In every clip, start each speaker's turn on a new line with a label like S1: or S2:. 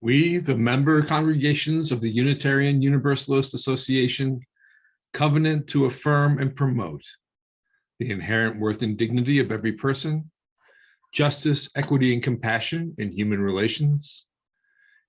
S1: We, the member congregations of the Unitarian Universalist Association, covenant to affirm and promote the inherent worth and dignity of every person, justice, equity, and compassion in human relations,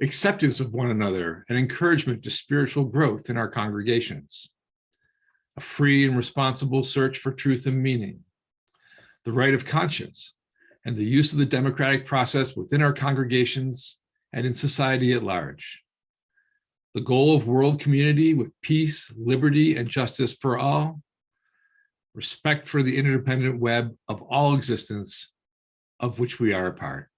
S1: acceptance of one another, and encouragement to spiritual growth in our congregations, a free and responsible search for truth and meaning, the right of conscience, and the use of the democratic process within our congregations and in society at large. The goal of world community with peace, liberty, and justice for all, respect for the interdependent web of all existence of which we are a part.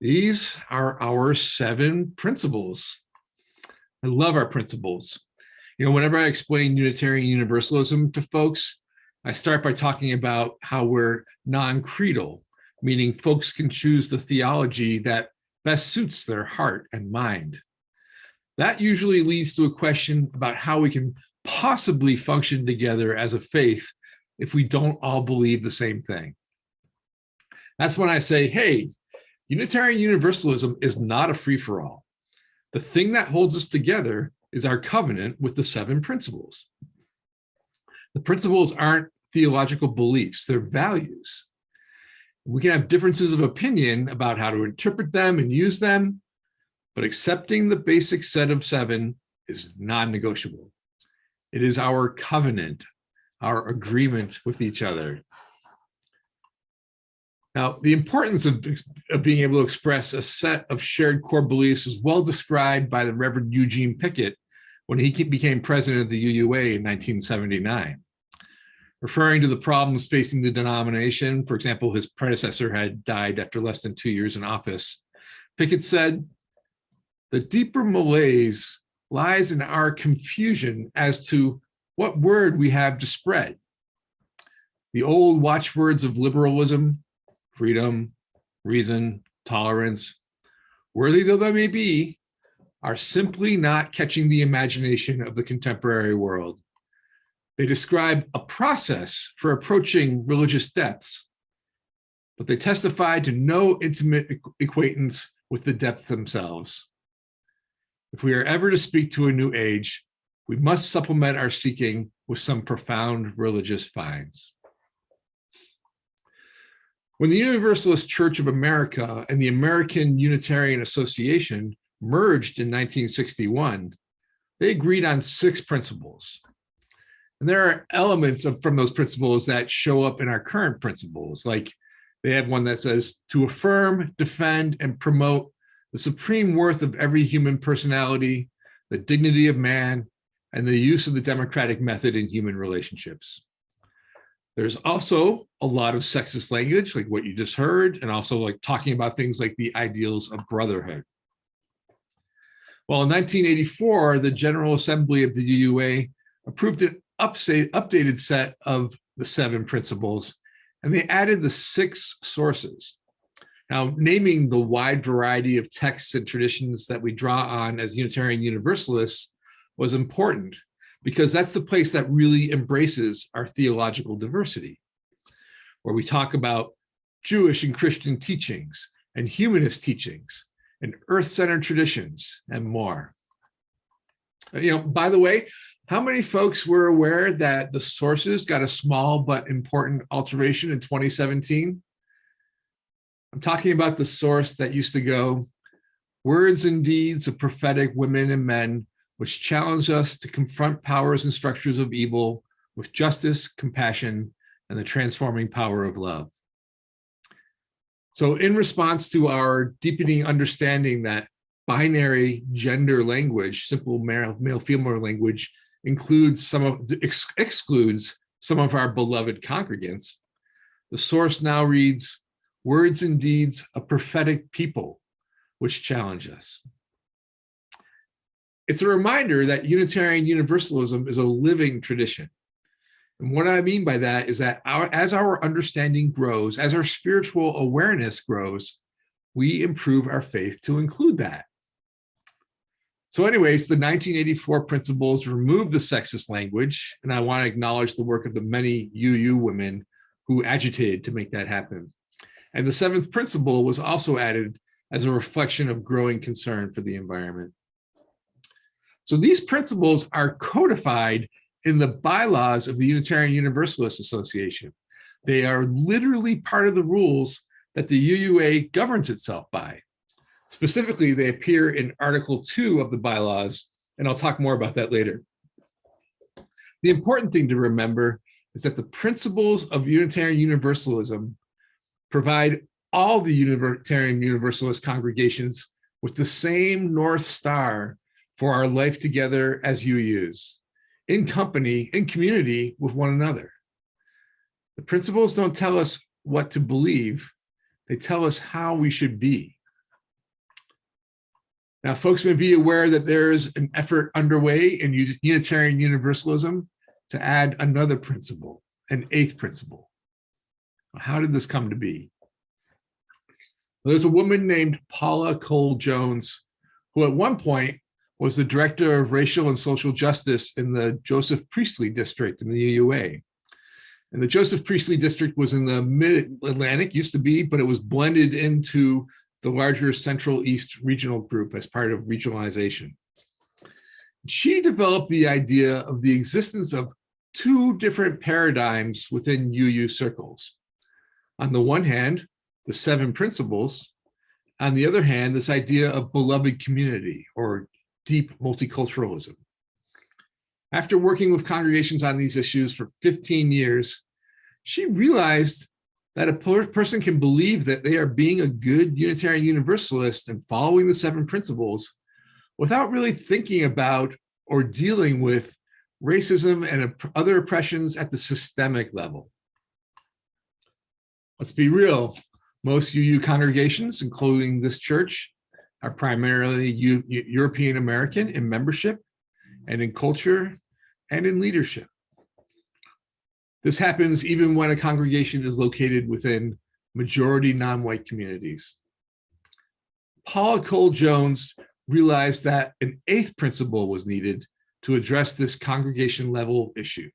S1: These are our 7 principles. I love our principles. Whenever I explain Unitarian Universalism to folks, I start by talking about how we're non-creedal, meaning folks can choose the theology that best suits their heart and mind. That usually leads to a question about how we can possibly function together as a faith if we don't all believe the same thing. That's when I say, hey, Unitarian Universalism is not a free-for-all. The thing that holds us together is our covenant with the 7 principles. The principles aren't theological beliefs, they're values. We can have differences of opinion about how to interpret them and use them, but accepting the basic set of 7 is non-negotiable. It is our covenant, our agreement with each other. Now, the importance of being able to express a set of shared core beliefs is well described by the Reverend Eugene Pickett when he became president of the UUA in 1979. Referring to the problems facing the denomination, for example, his predecessor had died after less than 2 years in office, Pickett said, "The deeper malaise lies in our confusion as to what word we have to spread. The old watchwords of liberalism, freedom, reason, tolerance, worthy though they may be, are simply not catching the imagination of the contemporary world. They describe a process for approaching religious depths, but they testify to no intimate acquaintance with the depths themselves. If we are ever to speak to a new age, we must supplement our seeking with some profound religious finds." When the Universalist Church of America and the American Unitarian Association merged in 1961, they agreed on 6 principles. And there are elements from those principles that show up in our current principles. Like they have one that says to affirm, defend, and promote the supreme worth of every human personality, the dignity of man, and the use of the democratic method in human relationships. There's also a lot of sexist language, like what you just heard, and also like talking about things like the ideals of brotherhood. Well, in 1984, the General Assembly of the UUA approved an updated set of the 7 principles, and they added the 6 sources. Now, naming the wide variety of texts and traditions that we draw on as Unitarian Universalists was important because that's the place that really embraces our theological diversity, where we talk about Jewish and Christian teachings and humanist teachings and earth-centered traditions and more. By the way, how many folks were aware that the sources got a small but important alteration in 2017? I'm talking about the source that used to go, "Words and deeds of prophetic women and men, which challenge us to confront powers and structures of evil with justice, compassion, and the transforming power of love." So in response to our deepening understanding that binary gender language, simple male-female language, excludes some of our beloved congregants, the source now reads, "Words and deeds of prophetic people, which challenge us." It's a reminder that Unitarian Universalism is a living tradition. And what I mean by that is that as our understanding grows, as our spiritual awareness grows, we improve our faith to include that. So anyways, the 1984 principles removed the sexist language, and I want to acknowledge the work of the many UU women who agitated to make that happen. And the 7th principle was also added as a reflection of growing concern for the environment. So these principles are codified in the bylaws of the Unitarian Universalist Association. They are literally part of the rules that the UUA governs itself by. Specifically, they appear in Article 2 of the bylaws, and I'll talk more about that later. The important thing to remember is that the principles of Unitarian Universalism provide all the Unitarian Universalist congregations with the same North Star for our life together as UUs, in company, in community with one another. The principles don't tell us what to believe, they tell us how we should be. Now, folks may be aware that there is an effort underway in Unitarian Universalism to add another principle, an eighth principle. How did this come to be? Well, there's a woman named Paula Cole Jones, who at one point was the director of racial and social justice in the Joseph Priestley district in the UUA. And the Joseph Priestley district was in the mid-Atlantic, used to be, but it was blended into the larger Central East regional group as part of regionalization. She developed the idea of the existence of two different paradigms within UU circles. On the one hand, the seven principles. On the other hand, this idea of beloved community or deep multiculturalism. After working with congregations on these issues for 15 years, she realized that a person can believe that they are being a good Unitarian Universalist and following the seven principles without really thinking about or dealing with racism and other oppressions at the systemic level. Let's be real. Most UU congregations, including this church, are primarily European American in membership and in culture and in leadership. This happens even when a congregation is located within majority non-white communities. Paula Cole Jones realized that an eighth principle was needed to address this congregation level issue.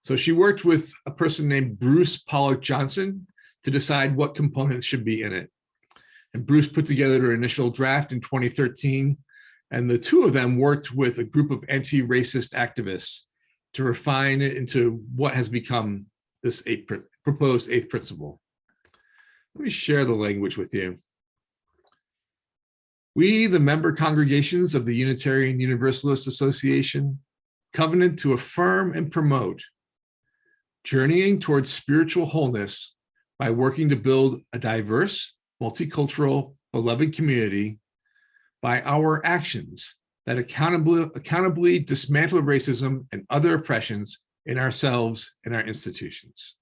S1: So she worked with a person named Bruce Pollock Johnson to decide what components should be in it. And Bruce put together an initial draft in 2013, and the two of them worked with a group of anti-racist activists to refine it into what has become this proposed eighth principle. Let me share the language with you. We, the member congregations of the Unitarian Universalist Association, covenant to affirm and promote journeying towards spiritual wholeness by working to build a diverse, multicultural, beloved community by our actions that accountably dismantle racism and other oppressions in ourselves and our institutions.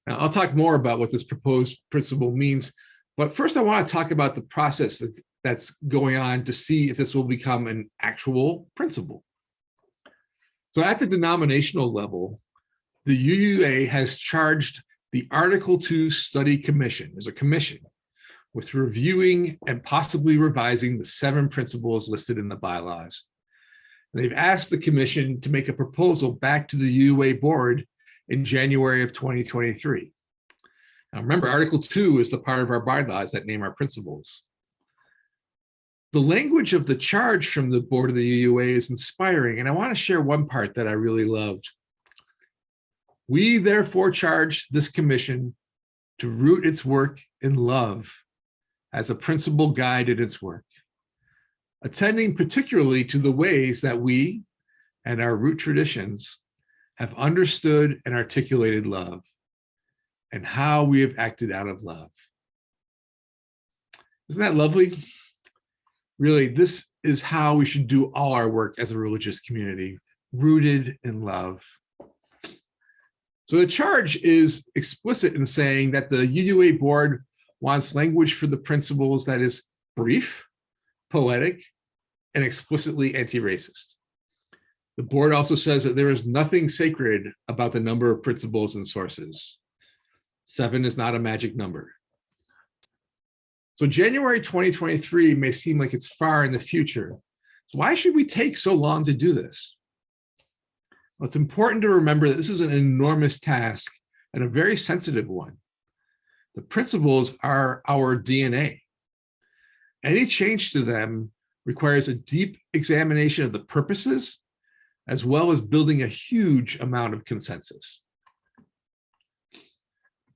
S1: Now, I'll talk more about what this proposed principle means, but first I want to talk about the process that's going on to see if this will become an actual principle. So at the denominational level, the UUA has charged the Article 2 Study Commission, there's a commission, with reviewing and possibly revising the seven principles listed in the bylaws. And they've asked the commission to make a proposal back to the UUA board in January of 2023. Now remember, Article 2 is the part of our bylaws that name our principles. The language of the charge from the board of the UUA is inspiring, and I want to share one part that I really loved. We therefore charge this commission to root its work in love as a principal guide in its work, attending particularly to the ways that we and our root traditions have understood and articulated love, and how we have acted out of love. Isn't that lovely? Really, this is how we should do all our work as a religious community, rooted in love. So the charge is explicit in saying that the UUA board wants language for the principles that is brief, poetic, and explicitly anti-racist. The board also says that there is nothing sacred about the number of principles and sources. 7 is not a magic number. So January 2023 may seem like it's far in the future. So why should we take so long to do this? Well, it's important to remember that this is an enormous task and a very sensitive one. The principles are our DNA. Any change to them requires a deep examination of the purposes, as well as building a huge amount of consensus.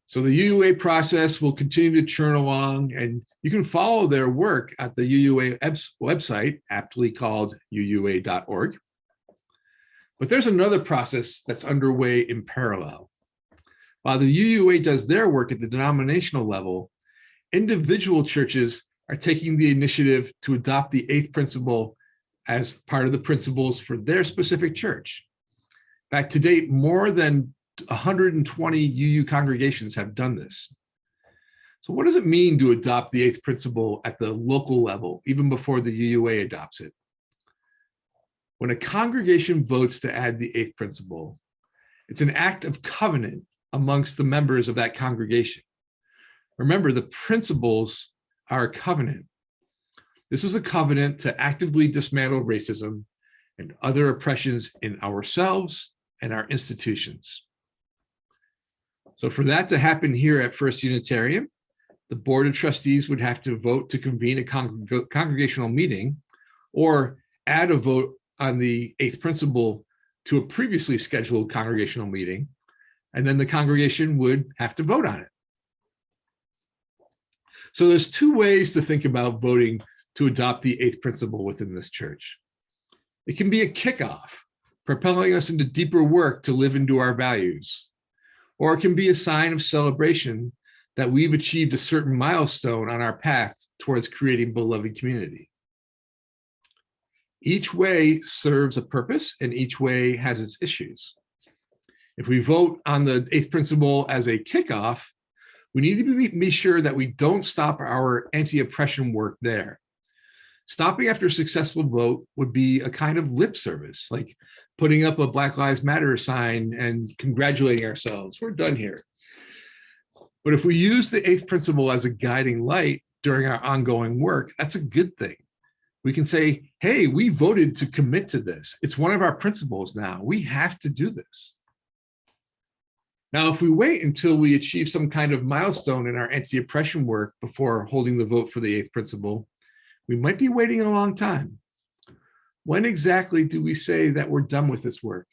S1: So the UUA process will continue to churn along, and you can follow their work at the UUA website, aptly called uua.org. But there's another process that's underway in parallel. While the UUA does their work at the denominational level, individual churches are taking the initiative to adopt the eighth principle as part of the principles for their specific church. In fact, to date, more than 120 UU congregations have done this. So what does it mean to adopt the eighth principle at the local level, even before the UUA adopts it? When a congregation votes to add the eighth principle, it's an act of covenant amongst the members of that congregation. Remember, the principles are a covenant. This is a covenant to actively dismantle racism and other oppressions in ourselves and our institutions. So for that to happen here at First Unitarian, the Board of Trustees would have to vote to convene a congregational meeting or add a vote on the eighth principle to a previously scheduled congregational meeting, and then the congregation would have to vote on it. So there's two ways to think about voting to adopt the eighth principle within this church. It can be a kickoff, propelling us into deeper work to live into our values. Or it can be a sign of celebration that we've achieved a certain milestone on our path towards creating beloved community. Each way serves a purpose, and each way has its issues. If we vote on the eighth principle as a kickoff, we need to be sure that we don't stop our anti-oppression work there. Stopping after a successful vote would be a kind of lip service, like putting up a Black Lives Matter sign and congratulating ourselves. We're done here. But if we use the eighth principle as a guiding light during our ongoing work, that's a good thing. We can say, hey, we voted to commit to this. It's one of our principles now. We have to do this. Now, if we wait until we achieve some kind of milestone in our anti-oppression work before holding the vote for the eighth principle, we might be waiting a long time. When exactly do we say that we're done with this work?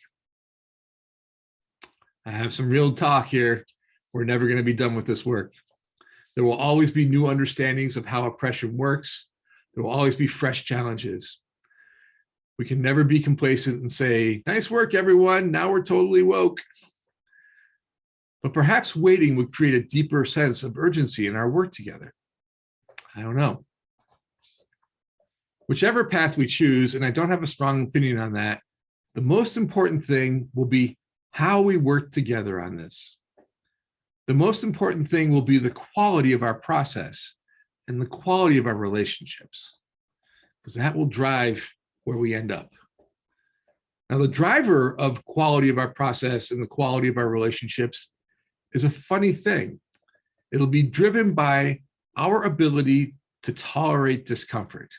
S1: I have some real talk here. We're never going to be done with this work. There will always be new understandings of how oppression works. There will always be fresh challenges. We can never be complacent and say, nice work, everyone. Now we're totally woke. But perhaps waiting would create a deeper sense of urgency in our work together. I don't know. Whichever path we choose, and I don't have a strong opinion on that, the most important thing will be how we work together on this. The most important thing will be the quality of our process and the quality of our relationships, because that will drive where we end up. Now, the driver of quality of our process and the quality of our relationships is a funny thing. It'll be driven by our ability to tolerate discomfort.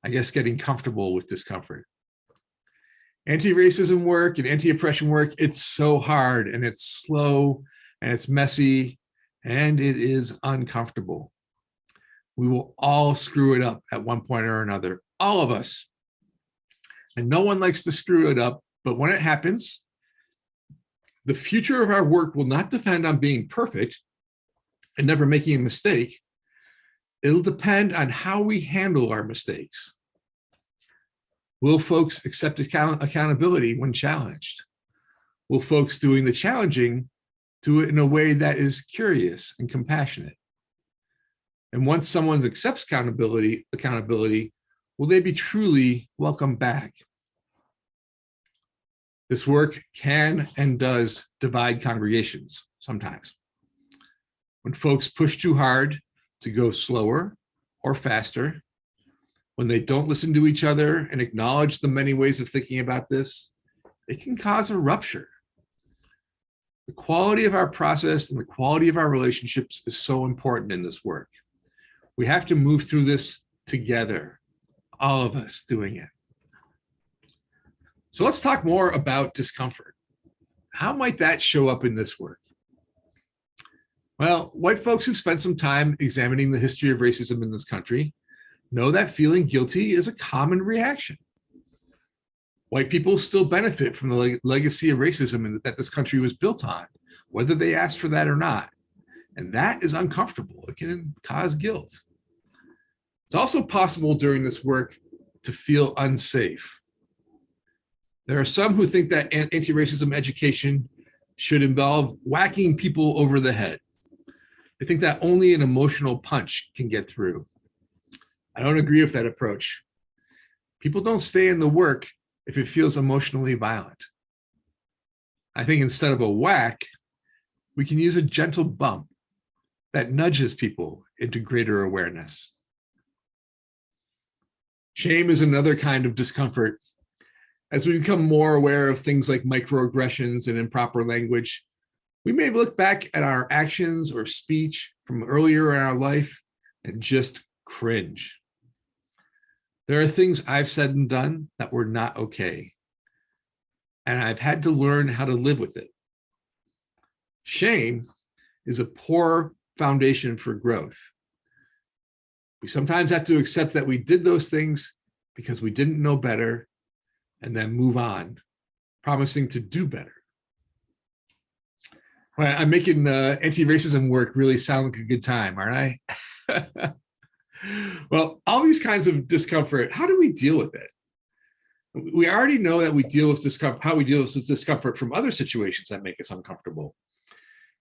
S1: I guess getting comfortable with discomfort. Anti-racism work and anti-oppression work, it's so hard and it's slow and it's messy and it is uncomfortable. We will all screw it up at one point or another, all of us. And no one likes to screw it up, but when it happens, the future of our work will not depend on being perfect and never making a mistake. It'll depend on how we handle our mistakes. Will folks accept accountability when challenged? Will folks doing the challenging do it in a way that is curious and compassionate? And once someone accepts accountability, will they be truly welcome back? This work can and does divide congregations sometimes. When folks push too hard to go slower or faster, when they don't listen to each other and acknowledge the many ways of thinking about this, it can cause a rupture. The quality of our process and the quality of our relationships is so important in this work. We have to move through this together, all of us doing it. So let's talk more about discomfort. How might that show up in this work? Well, white folks who've spent some time examining the history of racism in this country know that feeling guilty is a common reaction. White people still benefit from the legacy of racism that this country was built on, whether they asked for that or not. And that is uncomfortable. It can cause guilt. It's also possible during this work to feel unsafe. There are some who think that anti-racism education should involve whacking people over the head. They think that only an emotional punch can get through. I don't agree with that approach. People don't stay in the work if it feels emotionally violent. I think instead of a whack, we can use a gentle bump that nudges people into greater awareness. Shame is another kind of discomfort. As we become more aware of things like microaggressions and improper language, we may look back at our actions or speech from earlier in our life and just cringe. There are things I've said and done that were not okay, and I've had to learn how to live with it. Shame is a poor foundation for growth. We sometimes have to accept that we did those things because we didn't know better, and then move on, promising to do better. Well, I'm making anti-racism work really sound like a good time, aren't I? Well, all these kinds of discomfort, how do we deal with it? We already know that we deal with discomfort, how we deal with discomfort from other situations that make us uncomfortable.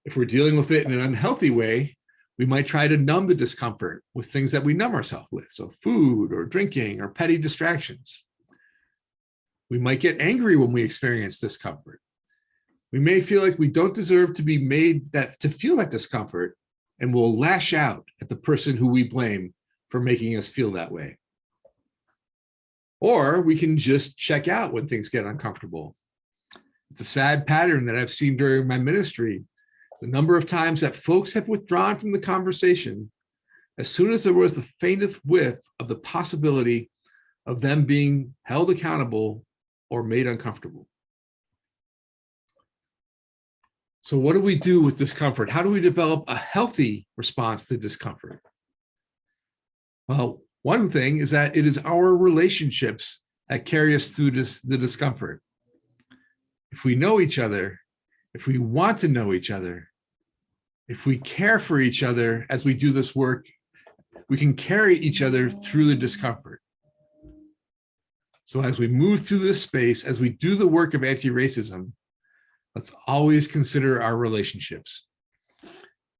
S1: If we're dealing with it in an unhealthy way, we might try to numb the discomfort with things that we numb ourselves with, so food or drinking or petty distractions. We might get angry when we experience discomfort. We may feel like we don't deserve to be made to feel that discomfort, and we'll lash out at the person who we blame for making us feel that way. Or we can just check out when things get uncomfortable. It's a sad pattern that I've seen during my ministry. The number of times that folks have withdrawn from the conversation as soon as there was the faintest whiff of the possibility of them being held accountable or made uncomfortable. So what do we do with discomfort? How do we develop a healthy response to discomfort? Well, one thing is that it is our relationships that carry us through the discomfort. If we know each other, if we want to know each other, if we care for each other as we do this work, we can carry each other through the discomfort. So as we move through this space, as we do the work of anti-racism, let's always consider our relationships.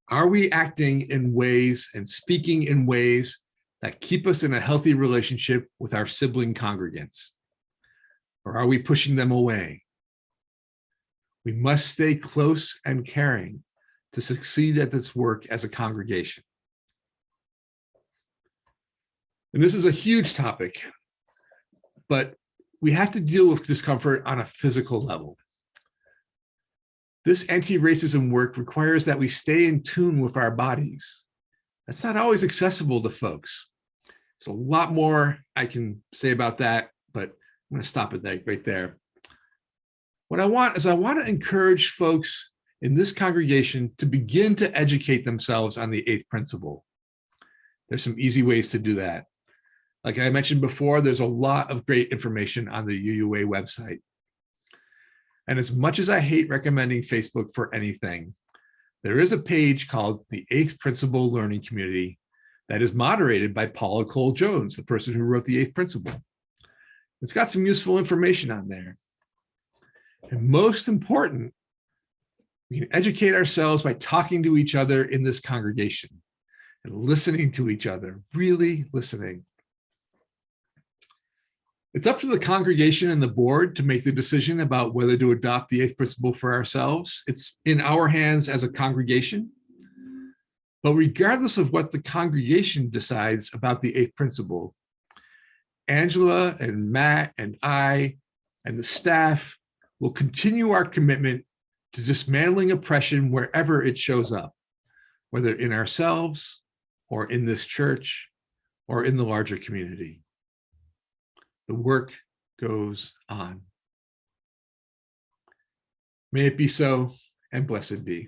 S1: Are we acting in ways and speaking in ways that keep us in a healthy relationship with our sibling congregants? Or are we pushing them away? We must stay close and caring to succeed at this work as a congregation. And this is a huge topic, but we have to deal with discomfort on a physical level. This anti-racism work requires that we stay in tune with our bodies. That's not always accessible to folks. There's a lot more I can say about that, but I'm going to stop it right there. What I want to encourage folks in this congregation to begin to educate themselves on the eighth principle. There's some easy ways to do that. Like I mentioned before, there's a lot of great information on the UUA website. And as much as I hate recommending Facebook for anything, there is a page called the Eighth Principle Learning Community that is moderated by Paula Cole-Jones, the person who wrote the Eighth Principle. It's got some useful information on there. And most important, we can educate ourselves by talking to each other in this congregation and listening to each other, really listening. It's up to the congregation and the board to make the decision about whether to adopt the eighth principle for ourselves. It's in our hands as a congregation. But regardless of what the congregation decides about the eighth principle, Angela and Matt and I and the staff will continue our commitment to dismantling oppression wherever it shows up, whether in ourselves or in this church or in the larger community. The work goes on. May it be so, and blessed be.